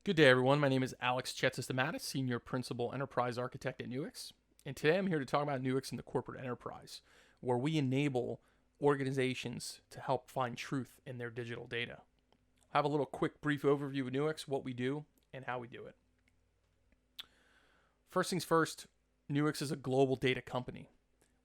Good day, everyone. My name is Alex Chatzistamatis, Senior Principal Enterprise Architect at Nuix. And today I'm here to talk about Nuix in the corporate enterprise, where we enable organizations to help find truth in their digital data. I'll have a little quick brief overview of Nuix, what we do, and how we do it. First things first, Nuix is a global data company.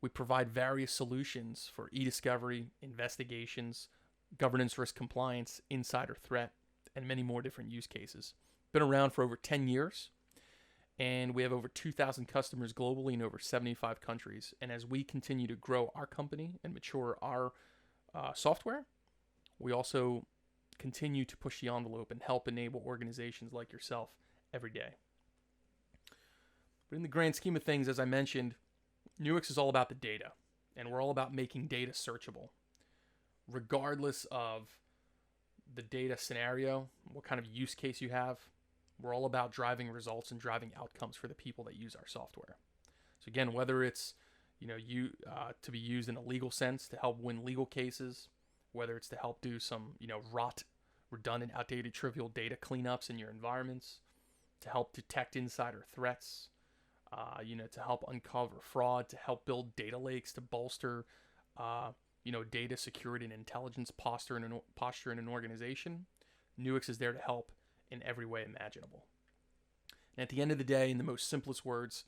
We provide various solutions for e-discovery, investigations, governance risk compliance, insider threat, and many more different use cases. Been around for over 10 years, and we have over 2,000 customers globally in over 75 countries. And as we continue to grow our company and mature our software, we also continue to push the envelope and help enable organizations like yourself every day. But in the grand scheme of things, as I mentioned, Nuix is all about the data, and we're all about making data searchable, regardless of the data scenario, what kind of use case you have. We're all about driving results and driving outcomes for the people that use our software. So again, whether it's to be used in a legal sense to help win legal cases, whether it's to help do some redundant, outdated, trivial data cleanups in your environments, to help detect insider threats, to help uncover fraud, to help build data lakes to bolster data security and intelligence posture in an organization. Nuix is there to help in every way imaginable. And at the end of the day, in the most simplest words,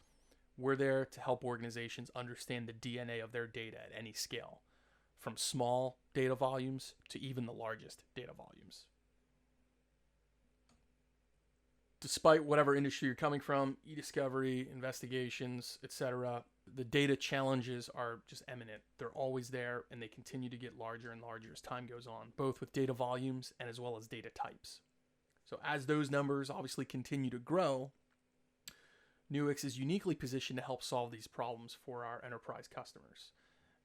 we're there to help organizations understand the DNA of their data at any scale, from small data volumes to even the largest data volumes. Despite whatever industry you're coming from, e-discovery, investigations, etc., the data challenges are just eminent. They're always there, and they continue to get larger and larger as time goes on, both with data volumes and as well as data types. So as those numbers obviously continue to grow, Nuix is uniquely positioned to help solve these problems for our enterprise customers.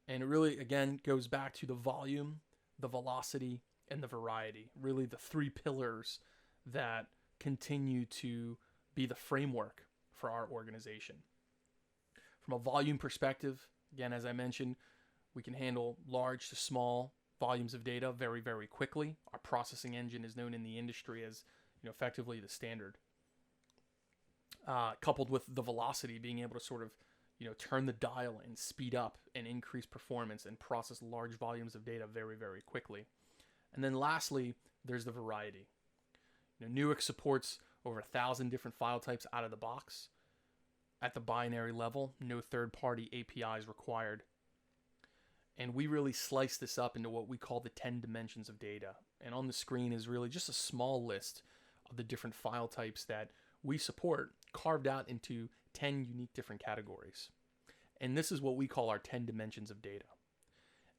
And it really, again, goes back to the volume, the velocity, and the variety. Really the three pillars that continue to be the framework for our organization. From a volume perspective, again, as I mentioned, we can handle large to small volumes of data very, very quickly. Our processing engine is known in the industry as effectively the standard. Coupled with the velocity, being able to sort of turn the dial and speed up and increase performance and process large volumes of data very, very quickly. And then lastly, there's the variety. Nuix supports over 1,000 different file types out of the box. At the binary level, no third-party APIs required. And we really slice this up into what we call the 10 dimensions of data. And on the screen is really just a small list of the different file types that we support, carved out into 10 unique different categories. And this is what we call our 10 dimensions of data.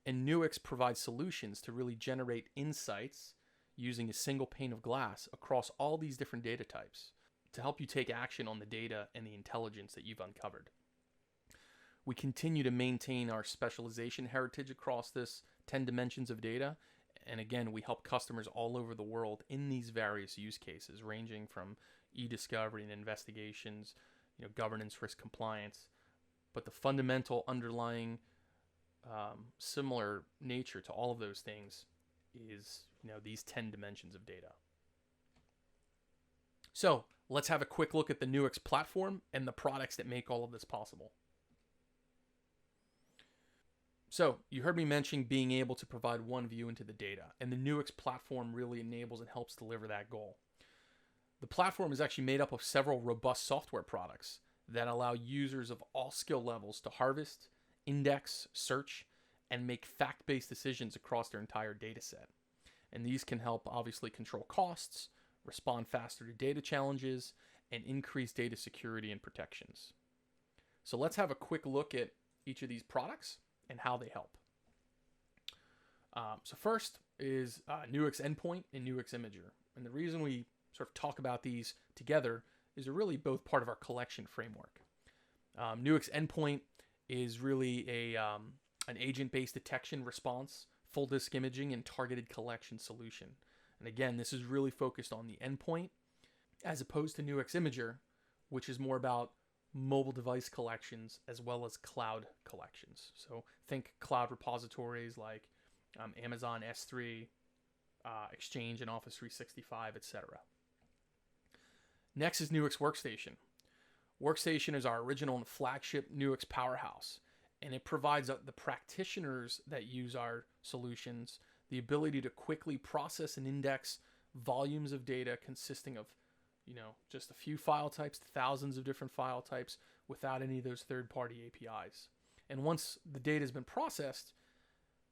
And Nuix provides solutions to really generate insights using a single pane of glass across all these different data types to help you take action on the data and the intelligence that you've uncovered. We continue to maintain our specialization heritage across this 10 dimensions of data. And again, we help customers all over the world in these various use cases, ranging from e-discovery and investigations, governance, risk compliance. But the fundamental underlying similar nature to all of those things is these 10 dimensions of data. So let's have a quick look at the Nuix platform and the products that make all of this possible. So you heard me mention being able to provide one view into the data, and the Nuix platform really enables and helps deliver that goal. The platform is actually made up of several robust software products that allow users of all skill levels to harvest, index, search, and make fact-based decisions across their entire data set. And these can help obviously control costs, respond faster to data challenges, and increase data security and protections. So let's have a quick look at each of these products and how they help. So first is Nuix Endpoint and Nuix Imager. And the reason we sort of talk about these together is they're really both part of our collection framework. Nuix Endpoint is really an agent-based detection response, full disk imaging, and targeted collection solution. And again, this is really focused on the endpoint as opposed to Nuix Imager, which is more about mobile device collections as well as cloud collections. So think cloud repositories like Amazon S3, Exchange and Office 365, etc. Next is Nuix Workstation. Workstation is our original and flagship Nuix powerhouse, and it provides the practitioners that use our solutions the ability to quickly process and index volumes of data consisting of, just a few file types, thousands of different file types without any of those third-party APIs. And once the data has been processed,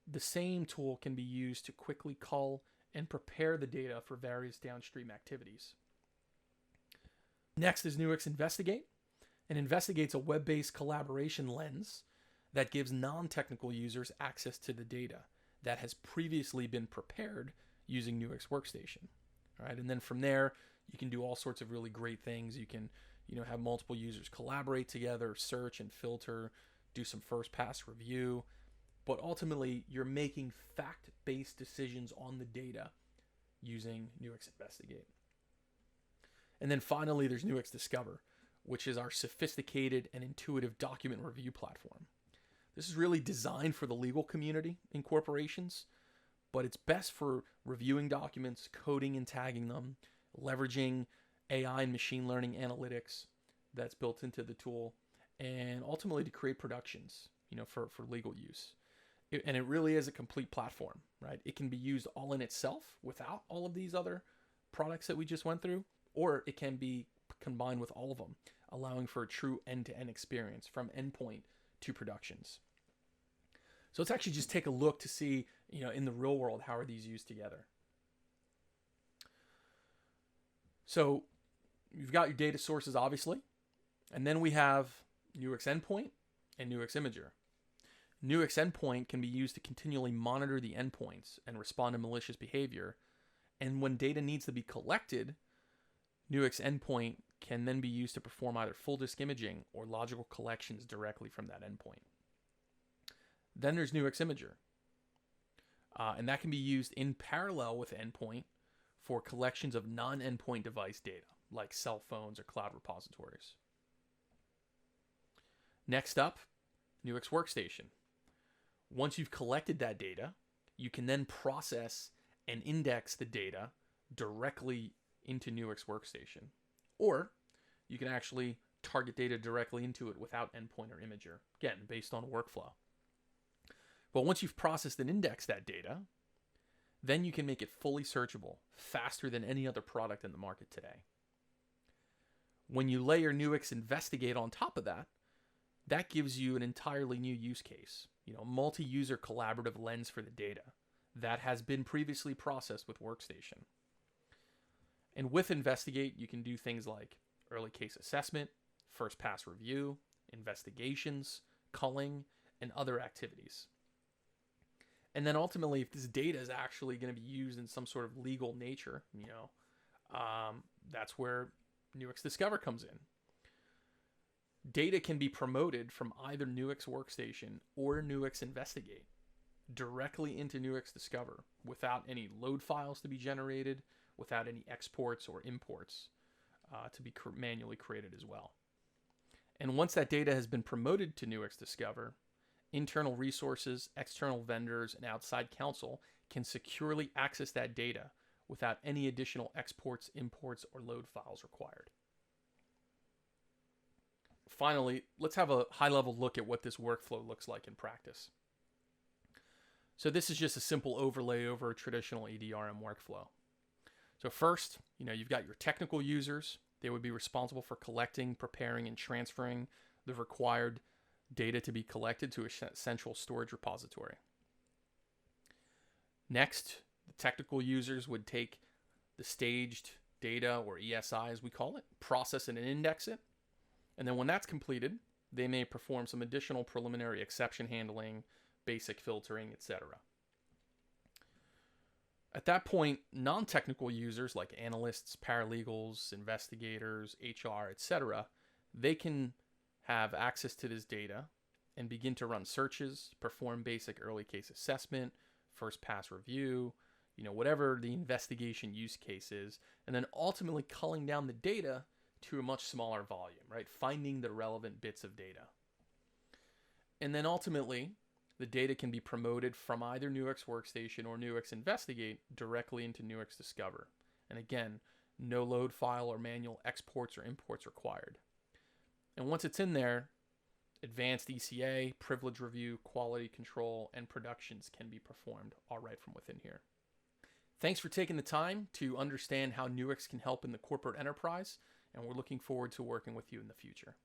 the same tool can be used to quickly cull and prepare the data for various downstream activities. Next is Nuix Investigate. And Investigate's a web-based collaboration lens that gives non-technical users access to the data that has previously been prepared using Nuix Workstation. All right, and then from there, you can do all sorts of really great things. You can, have multiple users collaborate together, search and filter, do some first-pass review. But ultimately, you're making fact-based decisions on the data using Nuix Investigate. And then finally, there's Nuix Discover, which is our sophisticated and intuitive document review platform. This is really designed for the legal community in corporations, but it's best for reviewing documents, coding and tagging them, leveraging AI and machine learning analytics that's built into the tool, and ultimately to create productions, for legal use. And it really is a complete platform, right? It can be used all in itself without all of these other products that we just went through, or it can be combined with all of them, allowing for a true end-to-end experience from endpoint to productions. So let's actually just take a look to see, in the real world, how are these used together. So you've got your data sources, obviously, and then we have Nuix Endpoint and Nuix Imager. Nuix Endpoint can be used to continually monitor the endpoints and respond to malicious behavior. And when data needs to be collected, Nuix Endpoint can then be used to perform either full disk imaging or logical collections directly from that endpoint. Then there's Nuix Imager. And that can be used in parallel with Endpoint for collections of non-endpoint device data, like cell phones or cloud repositories. Next up, Nuix Workstation. Once you've collected that data, you can then process and index the data directly into Nuix Workstation. Or you can actually target data directly into it without Endpoint or Imager, again, based on workflow. But once you've processed and indexed that data, then you can make it fully searchable, faster than any other product in the market today. When you layer Nuix Investigate on top of that, that gives you an entirely new use case, multi-user collaborative lens for the data that has been previously processed with Workstation. And with Investigate, you can do things like early case assessment, first pass review, investigations, culling, and other activities. And then ultimately, if this data is actually going to be used in some sort of legal nature, that's where Nuix Discover comes in. Data can be promoted from either Nuix Workstation or Nuix Investigate directly into Nuix Discover without any load files to be generated, without any exports or imports to be manually created as well. And once that data has been promoted to Nuix Discover, internal resources, external vendors, and outside counsel can securely access that data without any additional exports, imports, or load files required. Finally, let's have a high-level look at what this workflow looks like in practice. So this is just a simple overlay over a traditional EDRM workflow. So first, you've got your technical users. They would be responsible for collecting, preparing, and transferring the required data to be collected to a central storage repository. Next, the technical users would take the staged data, or ESI as we call it, process it and index it. And then when that's completed, they may perform some additional preliminary exception handling, basic filtering, etc. At that point, non-technical users like analysts, paralegals, investigators, HR, etc., they can have access to this data and begin to run searches, perform basic early case assessment, first pass review, whatever the investigation use case is, and then ultimately culling down the data to a much smaller volume, right? Finding the relevant bits of data. And then ultimately, the data can be promoted from either Nuix Workstation or Nuix Investigate directly into Nuix Discover. And again, no load file or manual exports or imports required. And once it's in there, advanced ECA, privilege review, quality control, and productions can be performed all right from within here. Thanks for taking the time to understand how Nuix can help in the corporate enterprise, and we're looking forward to working with you in the future.